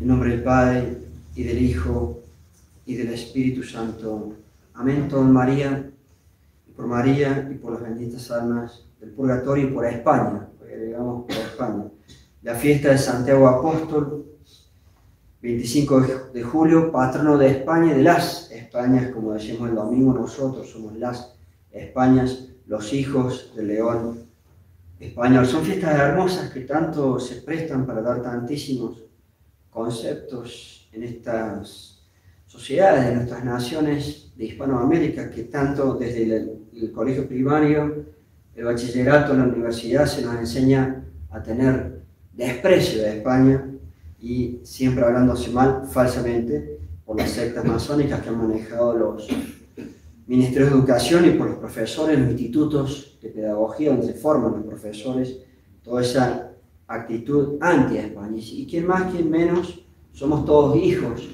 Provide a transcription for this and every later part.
En nombre del Padre, y del Hijo, y del Espíritu Santo. Amén. Todo María, y por María, y por las benditas almas del purgatorio, y por España, porque llegamos por España. La fiesta de Santiago Apóstol, 25 de julio, patrono de España y de las Españas, como decimos el domingo, nosotros somos las Españas, los hijos del león español. Son fiestas hermosas que tanto se prestan para dar tantísimos conceptos en estas sociedades, en nuestras naciones de Hispanoamérica, que tanto desde el colegio primario, el bachillerato, la universidad, se nos enseña a tener desprecio de España y siempre hablándose mal, falsamente, por las sectas masónicas que han manejado los ministerios de educación y por los profesores, los institutos de pedagogía donde se forman los profesores, toda esa actitud anti-España. Y quién más, quién menos, somos todos hijos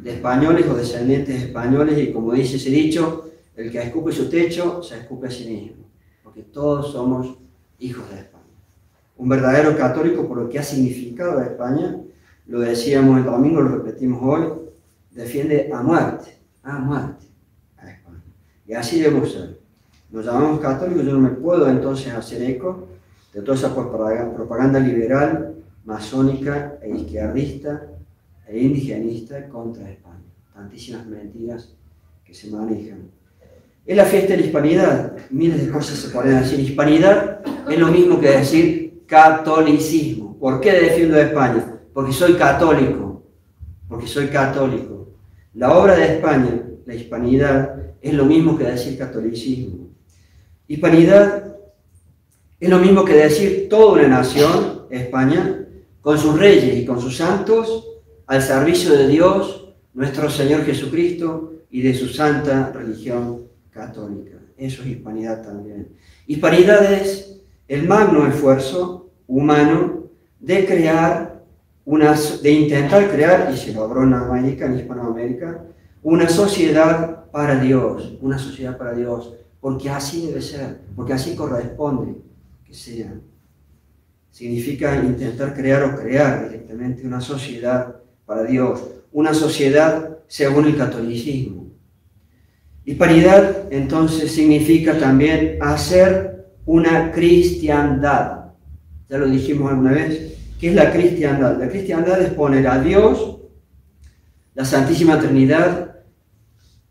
de españoles o descendientes de españoles, y como dice ese dicho, el que escupe su techo se escupe a sí mismo, porque todos somos hijos de España. Un verdadero católico, por lo que ha significado a España, lo decíamos el domingo, lo repetimos hoy, defiende a muerte a España. Y así debemos ser. Nos llamamos católicos, yo no me puedo entonces hacer eco de toda esa propaganda liberal, masónica e izquierdista e indigenista contra España. Tantísimas mentiras que se manejan. Es la fiesta de la hispanidad. Miles de cosas se pueden decir. Hispanidad es lo mismo que decir catolicismo. ¿Por qué defiendo a España? Porque soy católico. Porque soy católico. La obra de España, la hispanidad, es lo mismo que decir catolicismo. Hispanidad es lo mismo que decir toda una nación, España, con sus reyes y con sus santos, al servicio de Dios, nuestro Señor Jesucristo, y de su santa religión católica. Eso es hispanidad también. Hispanidad es el magno esfuerzo humano de crear, de intentar crear, y se logró en América, en Hispanoamérica, una sociedad para Dios, porque así debe ser, porque así corresponde que sea. Significa intentar crear o crear directamente una sociedad para Dios, una sociedad según el catolicismo. Hispanidad entonces significa también hacer una cristiandad. Ya lo dijimos alguna vez. ¿Qué es la cristiandad? La cristiandad es poner a Dios, la Santísima Trinidad,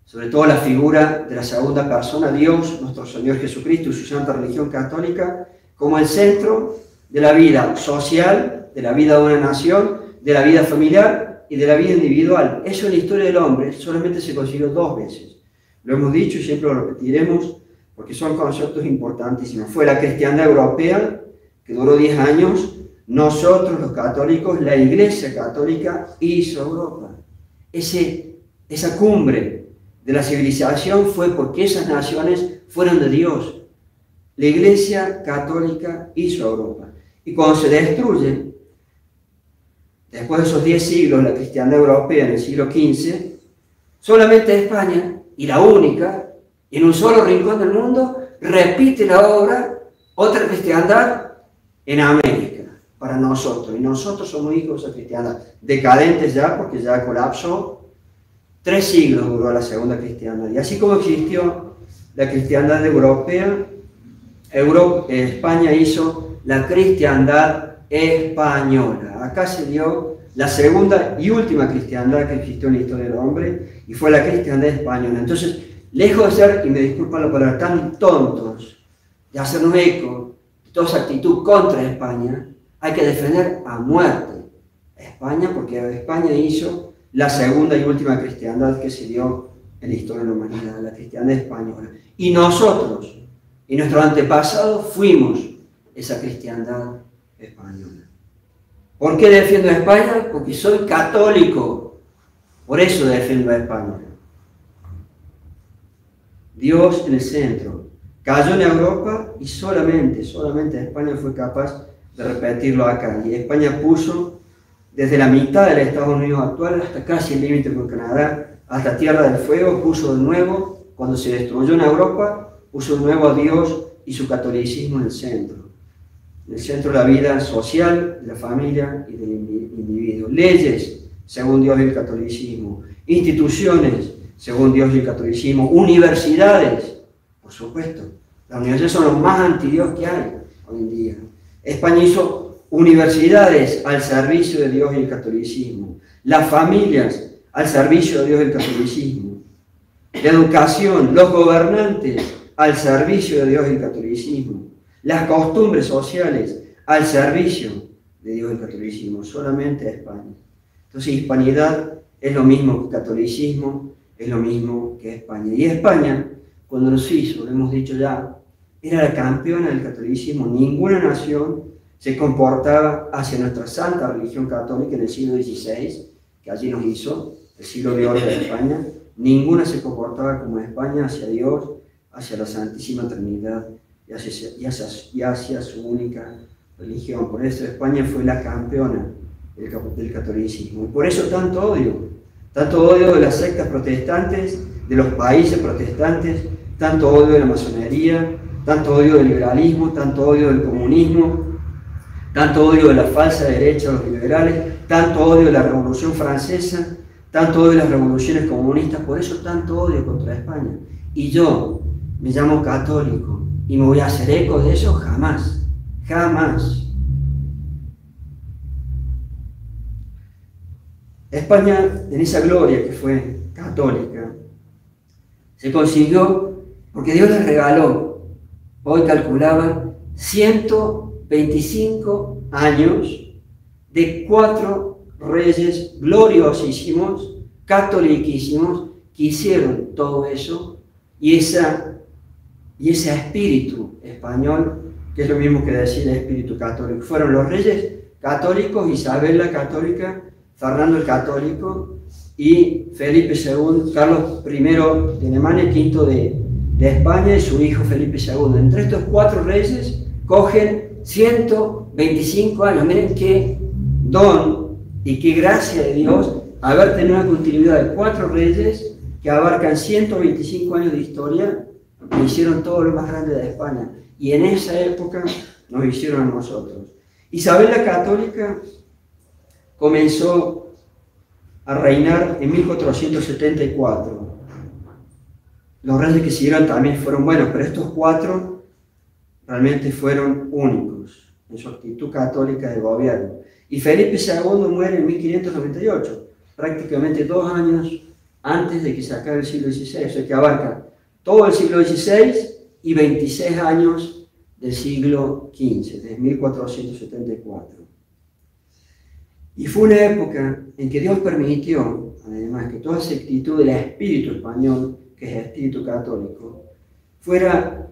sobre todo la figura de la segunda persona, Dios, nuestro Señor Jesucristo y su santa religión católica, como el centro de la vida social, de la vida de una nación, de la vida familiar y de la vida individual. Eso en la historia del hombre solamente se consiguió 2 veces. Lo hemos dicho y siempre lo repetiremos porque son conceptos importantísimos. Fue la cristiandad europea, que duró 10 años. Nosotros, los católicos, la Iglesia Católica hizo Europa. Esa cumbre de la civilización fue porque esas naciones fueron de Dios. La Iglesia Católica hizo Europa. Y cuando se destruye, después de esos 10 siglos, la cristiandad europea en el siglo XV, solamente España, y la única, en un solo rincón del mundo, repite la obra, otra cristiandad en América, para nosotros. Y nosotros somos hijos de esa cristiandad, decadentes ya, porque ya colapsó. 3 siglos duró la segunda cristiandad. Y así como existió la cristiandad europea, España hizo la cristiandad española. Acá se dio la segunda y última cristiandad que existió en la historia del hombre, y fue la cristiandad española. Entonces, lejos de ser, y me disculpan la palabra, tan tontos, de hacernos eco de toda esa actitud contra España, hay que defender a muerte a España, porque España hizo la segunda y última cristiandad que se dio en la historia de la humanidad, la cristiandad española. Y nosotros, y nuestros antepasados, fuimos esa cristiandad española. ¿Por qué defiendo a España? Porque soy católico. Por eso defiendo a España. Dios en el centro. Cayó en Europa y solamente España fue capaz de repetirlo acá. Y España puso desde la mitad del Estados Unidos actual hasta casi el límite con Canadá, hasta Tierra del Fuego, puso de nuevo, cuando se destruyó en Europa, puso de nuevo a Dios y su catolicismo en el centro de la vida social, de la familia y del individuo. Leyes según Dios y el catolicismo. Instituciones, según Dios y el catolicismo. Universidades, por supuesto. Las universidades son los más antidios que hay hoy en día. España hizo universidades al servicio de Dios y el catolicismo. Las familias al servicio de Dios y el catolicismo. La educación, los gobernantes al servicio de Dios y el catolicismo. Las costumbres sociales al servicio de Dios y el catolicismo. Solamente España. Entonces, hispanidad es lo mismo que catolicismo, es lo mismo que España. Y España, cuando los hizo, lo hemos dicho ya, era la campeona del catolicismo. Ninguna nación se comportaba hacia nuestra santa religión católica en el siglo XVI, que allí nos hizo, el siglo de oro de España. Ninguna se comportaba como España hacia Dios, hacia la Santísima Trinidad y hacia su única religión. Por eso España fue la campeona del catolicismo. Y por eso tanto odio de las sectas protestantes, de los países protestantes, tanto odio de la masonería, tanto odio del liberalismo, tanto odio del comunismo, tanto odio de la falsa derecha, los liberales, tanto odio de la Revolución Francesa, tanto odio de las revoluciones comunistas. Por eso tanto odio contra España. Y yo me llamo católico y me voy a hacer eco de eso jamás, jamás. España, en esa gloria que fue católica, se consiguió porque Dios les regaló, hoy calculaba, 125 años de 4 reyes gloriosísimos, catoliquísimos, que hicieron todo eso, y ese espíritu español, que es lo mismo que decir el espíritu católico. Fueron los reyes católicos, Isabel la católica, Fernando el católico y Felipe II, Carlos I de Alemania, V de España y su hijo Felipe II. Entre estos 4 reyes cogen 125 años. Miren qué don y qué gracia de Dios haber tenido una continuidad de 4 reyes que abarcan 125 años de historia y hicieron todo lo más grande de España. Y en esa época nos hicieron a nosotros. Isabel la católica comenzó a reinar en 1474. Los reyes que siguieron también fueron buenos, pero estos 4 realmente fueron únicos en su actitud católica de gobierno. Y Felipe II muere en 1598, prácticamente 2 años antes de que se acabe el siglo XVI, o sea que abarca todo el siglo XVI y 26 años del siglo XV, desde 1474. Y fue una época en que Dios permitió, además, que toda esa actitud del espíritu español, que es el espíritu católico, fuera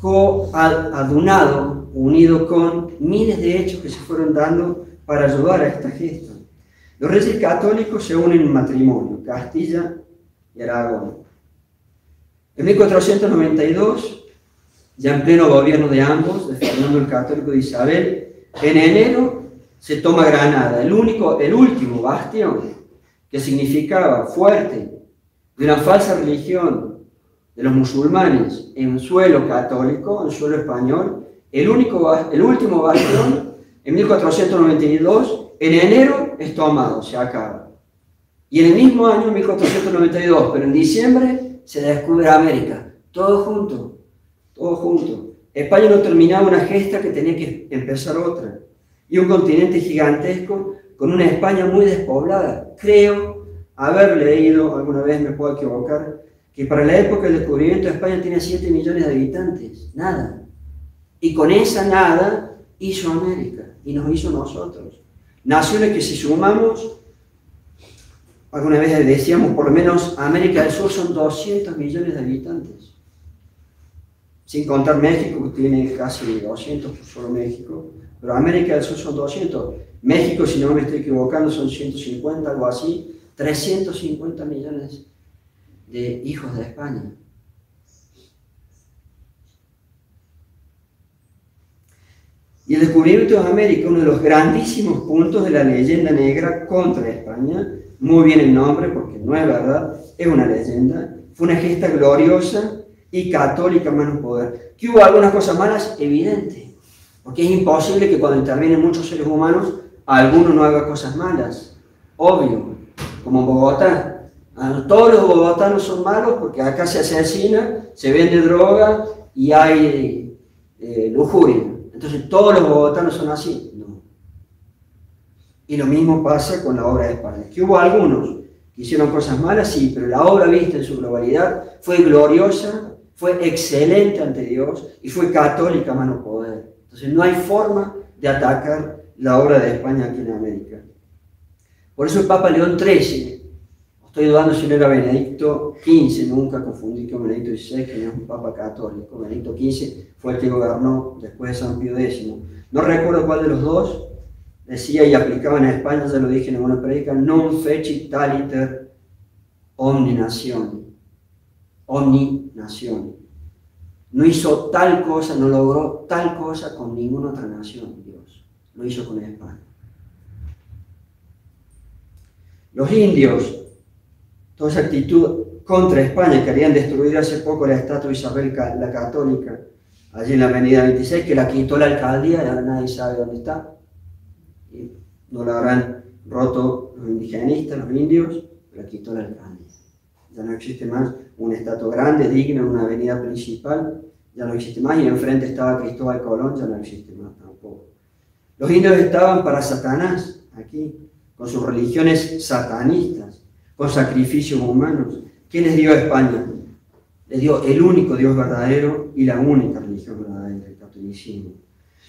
coadunado, unido con miles de hechos que se fueron dando para ayudar a esta gesta. Los reyes católicos se unen en matrimonio, Castilla y Aragón. En 1492, ya en pleno gobierno de ambos, de Fernando el Católico y de Isabel, en enero se toma Granada, el último bastión que significaba fuerte de una falsa religión de los musulmanes en suelo católico, en suelo español. El último bastión, en 1492, en enero es tomado, se acaba. Y en el mismo año, 1492, pero en diciembre, se descubre América. Todo junto, todo junto. España no terminaba una gesta que tenía que empezar otra. Y un continente gigantesco con una España muy despoblada. Creo haber leído, alguna vez me puedo equivocar, que para la época del descubrimiento España tenía 7 millones de habitantes. Nada. Y con esa nada hizo América y nos hizo nosotros. Naciones que si sumamos, alguna vez decíamos, por lo menos América del Sur son 200 millones de habitantes. Sin contar México, que tiene casi 200 por solo México. Pero América del Sur son 200. México, si no me estoy equivocando, son 150, algo así. 350 millones de hijos de España. Y el descubrimiento de América, uno de los grandísimos puntos de la leyenda negra contra España, muy bien el nombre porque no es verdad, es una leyenda, fue una gesta gloriosa y católica más no poder. ¿Que hubo algunas cosas malas? Evidente, porque es imposible que cuando intervienen muchos seres humanos, alguno no haga cosas malas. obvio, como en Bogotá. Todos los bogotanos son malos porque acá se asesina, se vende droga y hay lujuria. Entonces todos los bogotanos son así. No. Y lo mismo pasa con la obra de España. Que hubo algunos que hicieron cosas malas, sí, pero la obra vista en su globalidad fue gloriosa, fue excelente ante Dios y fue católica a mano poder. Entonces no hay forma de atacar la obra de España aquí en América. Por eso el Papa León XIII, estoy dudando si no era Benedicto XV, nunca confundí con Benedicto XVI, que no es un Papa católico. Benedicto XV fue el que gobernó después de San Pío X. No recuerdo cuál de los dos decía y aplicaba en España, ya lo dije en alguna predica, non fecit taliter omni nazione. Omni nazione. No hizo tal cosa, no logró tal cosa con ninguna otra nación, Dios. Lo hizo con España. Los indios, toda esa actitud contra España, querían destruir hace poco la estatua de Isabel la Católica, allí en la avenida 26, que la quitó la alcaldía y ahora nadie sabe dónde está. Y no la habrán roto los indigenistas, los indios, la quitó la alcaldía. Ya no existe más una estatua grande, digna, en una avenida principal, ya no existe más, y enfrente estaba Cristóbal Colón, ya no existe más tampoco. Los indios estaban para Satanás, aquí, con sus religiones satanistas, con sacrificios humanos. ¿Qué les dio a España? Les dio el único Dios verdadero y la única religión verdadera, el catolicismo.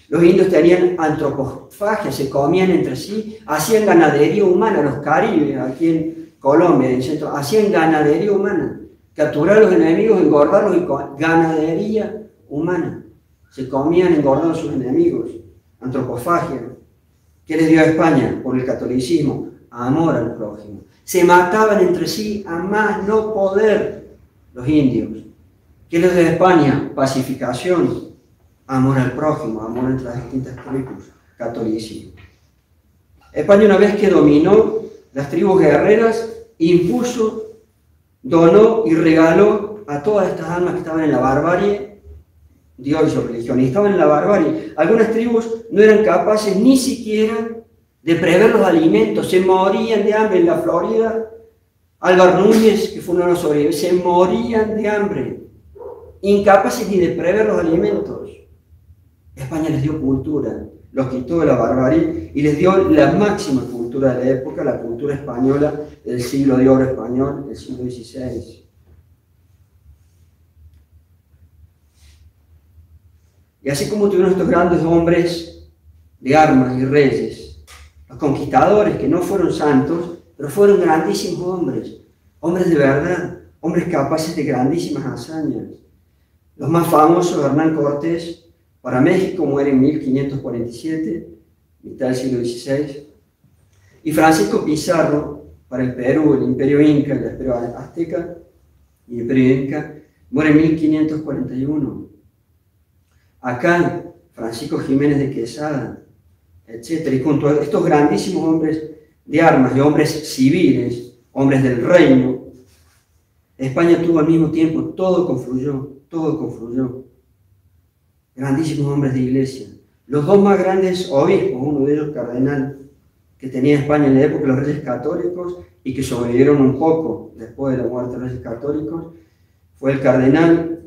Los indios tenían antropofagia, se comían entre sí, hacían ganadería humana, los caribes, aquí en Colombia, en el centro, hacían ganadería humana, capturar a los enemigos, engordarlos y ganadería humana. Se comían engordando a sus enemigos, antropofagia. ¿Qué les dio a España? Por el catolicismo, amor al prójimo. Se mataban entre sí a más no poder los indios. ¿Qué les dio a España? Pacificación, amor al prójimo, amor entre las distintas tribus, catolicismo. España, una vez que dominó las tribus guerreras, impuso, donó y regaló a todas estas almas que estaban en la barbarie, Dios y su religión, y estaban en la barbarie. Algunas tribus no eran capaces ni siquiera de prever los alimentos, se morían de hambre. En la Florida, Álvar Núñez, que fue uno de los sobrevivientes, se morían de hambre, incapaces ni de prever los alimentos. España les dio cultura, los quitó de la barbarie y les dio la máxima cultura de la época, la cultura española del siglo de oro español, del siglo XVI. Y así como tuvieron estos grandes hombres de armas y reyes, los conquistadores que no fueron santos, pero fueron grandísimos hombres, hombres de verdad, hombres capaces de grandísimas hazañas. Los más famosos, Hernán Cortés, para México muere en 1547, mitad del siglo XVI, y Francisco Pizarro, para el Perú, el Imperio Inca, el Imperio Azteca y el Imperio Inca, muere en 1541. Acá, Francisco Jiménez de Quesada, etc. Y junto a estos grandísimos hombres de armas y hombres civiles, hombres del reino, España tuvo al mismo tiempo, todo confluyó. Grandísimos hombres de iglesia. Los dos más grandes obispos, uno de ellos cardenal, que tenía España en la época de los reyes católicos y que sobrevivieron un poco después de la muerte de los reyes católicos, fue el cardenal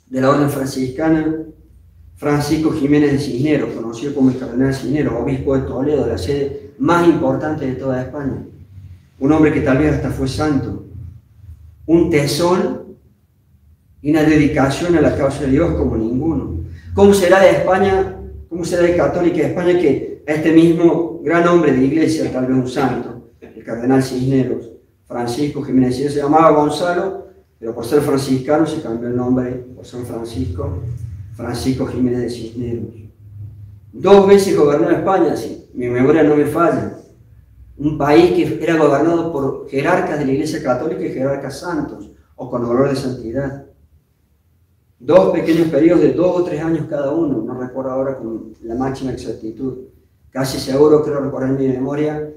de la orden franciscana, Francisco Jiménez de Cisneros, conocido como el cardenal Cisneros, obispo de Toledo, la sede más importante de toda España. Un hombre que tal vez hasta fue santo. Un tesón y una dedicación a la causa de Dios como ninguno. ¿Cómo será de España, cómo será de católica de España que este mismo gran hombre de iglesia, tal vez un santo, el cardenal Cisneros, Francisco Jiménez de Cisneros, se llamaba Gonzalo, pero por ser franciscano se cambió el nombre por San Francisco, Francisco Jiménez de Cisneros. 2 veces gobernó España, si mi memoria no me falla. Un país que era gobernado por jerarcas de la Iglesia Católica y jerarcas santos, o con olor de santidad. 2 pequeños periodos de 2 o 3 años cada uno, no recuerdo ahora con la máxima exactitud. Casi seguro, creo recordar en mi memoria,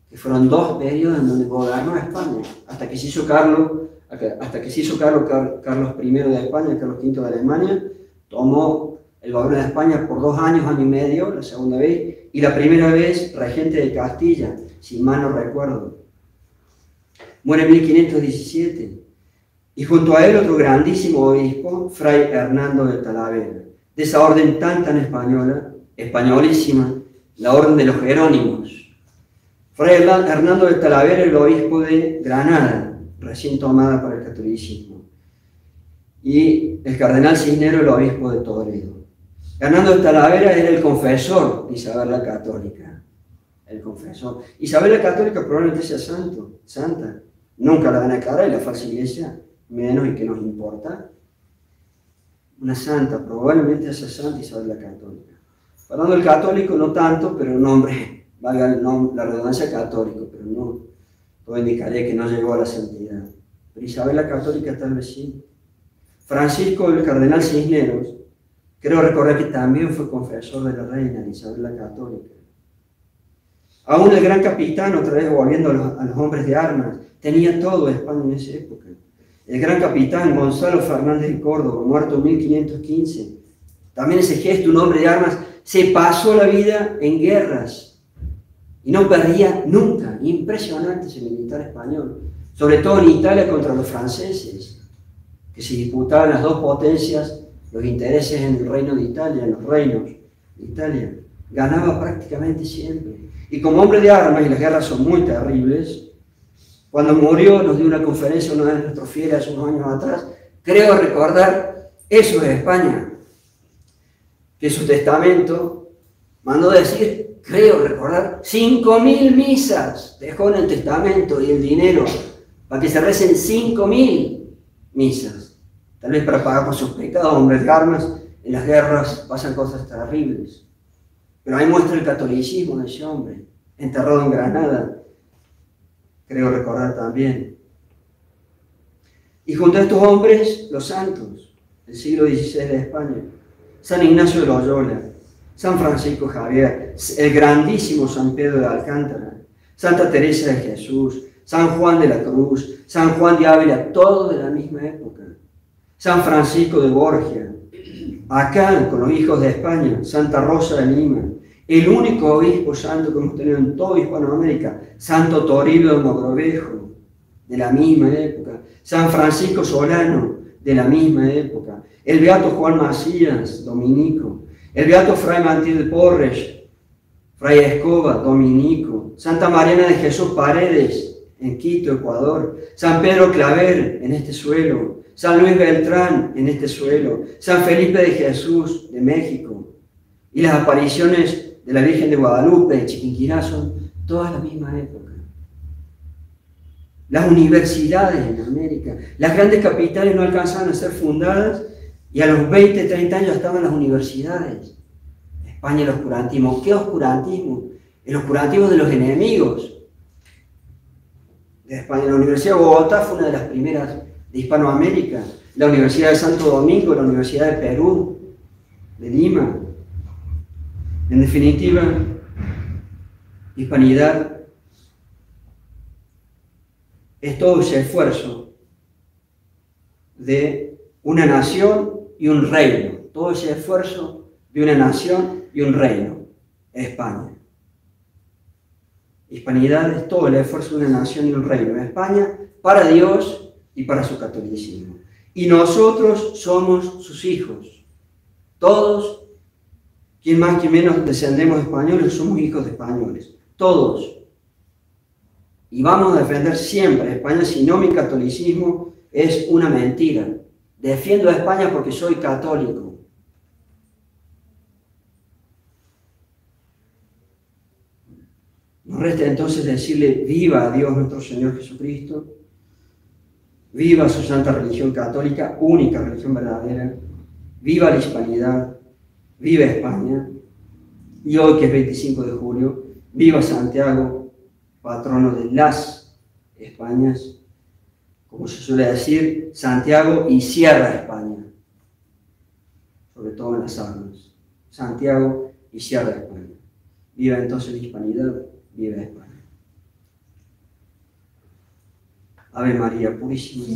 que fueron 2 periodos en donde gobernó España, hasta que se hizo Carlos I de España, Carlos V de Alemania, tomó el gobierno de España por 2 años, año y medio, la segunda vez, y la primera vez regente de Castilla. si mal no recuerdo. Muere en 1517. Y junto a él otro grandísimo obispo, Fray Hernando de Talavera, de esa orden tan española, españolísima, la orden de los Jerónimos. Fray Hernando de Talavera, el obispo de Granada, recién tomada para el catolicismo. Y el cardenal Cisneros, el obispo de Toledo. Hernando de Talavera era el confesor de Isabel la Católica. El confesor. Isabel la Católica probablemente sea santa. Nunca la van a aclarar, y la falsa iglesia menos, y que nos importa. Una santa, probablemente sea santa Isabel la Católica. Hablando del católico, no tanto, pero un hombre, valga la redundancia, católico, pero no, todo indicaría que no llegó a la santidad. Pero Isabel la Católica tal vez sí. Francisco, el cardenal Cisneros, creo recordar que también fue confesor de la reina de Isabel la Católica. Aún el gran capitán, otra vez volviendo a los hombres de armas, tenía todo España en esa época. El gran capitán Gonzalo Fernández de Córdoba, muerto en 1515, también ese gesto, un hombre de armas, se pasó la vida en guerras y no perdía nunca. Impresionante ese militar español, sobre todo en Italia contra los franceses, que se disputaban las dos potencias los intereses en el reino de Italia, en los reinos de Italia. Ganaba prácticamente siempre. Y como hombre de armas, y las guerras son muy terribles, cuando murió nos dio una conferencia uno de nuestros fieles hace unos años atrás, creo recordar, eso es España, que su testamento mandó decir, creo recordar, 5.000 misas dejó en el testamento y el dinero para que se recen 5.000 misas, tal vez para pagar por sus pecados. Hombres de armas, en las guerras pasan cosas terribles, pero ahí muestra el catolicismo de ese hombre, enterrado en Granada, creo recordar también. Y junto a estos hombres, los santos del siglo XVI de España, San Ignacio de Loyola, San Francisco Javier, el grandísimo San Pedro de Alcántara, Santa Teresa de Jesús, San Juan de la Cruz, San Juan de Ávila, todos de la misma época, San Francisco de Borgia, acá con los hijos de España, Santa Rosa de Lima, el único obispo santo que hemos tenido en toda Hispanoamérica, Santo Toribio de Mogrovejo, de la misma época, San Francisco Solano, de la misma época, el beato Juan Macías, dominico, el beato Fray Martín de Porres, Fray Escoba, dominico, Santa Mariana de Jesús Paredes, en Quito, Ecuador, San Pedro Claver, en este suelo, San Luis Beltrán, en este suelo, San Felipe de Jesús, de México, y las apariciones de la Virgen de Guadalupe, de Chiquinquirá, son todas la misma época. Las universidades en América, las grandes capitales no alcanzaban a ser fundadas y a los 20, 30 años estaban las universidades. España, el oscurantismo. ¿Qué oscurantismo? El oscurantismo de los enemigos de España. La Universidad de Bogotá fue una de las primeras de Hispanoamérica. La Universidad de Santo Domingo, la Universidad de Perú, de Lima. En definitiva, hispanidad es todo ese esfuerzo de una nación y un reino, todo ese esfuerzo de una nación y un reino, España. Hispanidad es todo el esfuerzo de una nación y un reino, España, para Dios y para su catolicismo. Y nosotros somos sus hijos, todos. Quien más, quien menos descendemos de españoles, somos hijos de españoles. Todos. Y vamos a defender siempre a España, si no mi catolicismo es una mentira. Defiendo a España porque soy católico. Nos resta entonces decirle viva a Dios nuestro Señor Jesucristo, viva su santa religión católica, única religión verdadera, viva la hispanidad, viva España, y hoy que es 25 de julio, viva Santiago, patrono de las Españas, como se suele decir, Santiago y cierra España, sobre todo en las armas, Santiago y cierra España. Viva entonces la hispanidad, viva España. Ave María Purísima.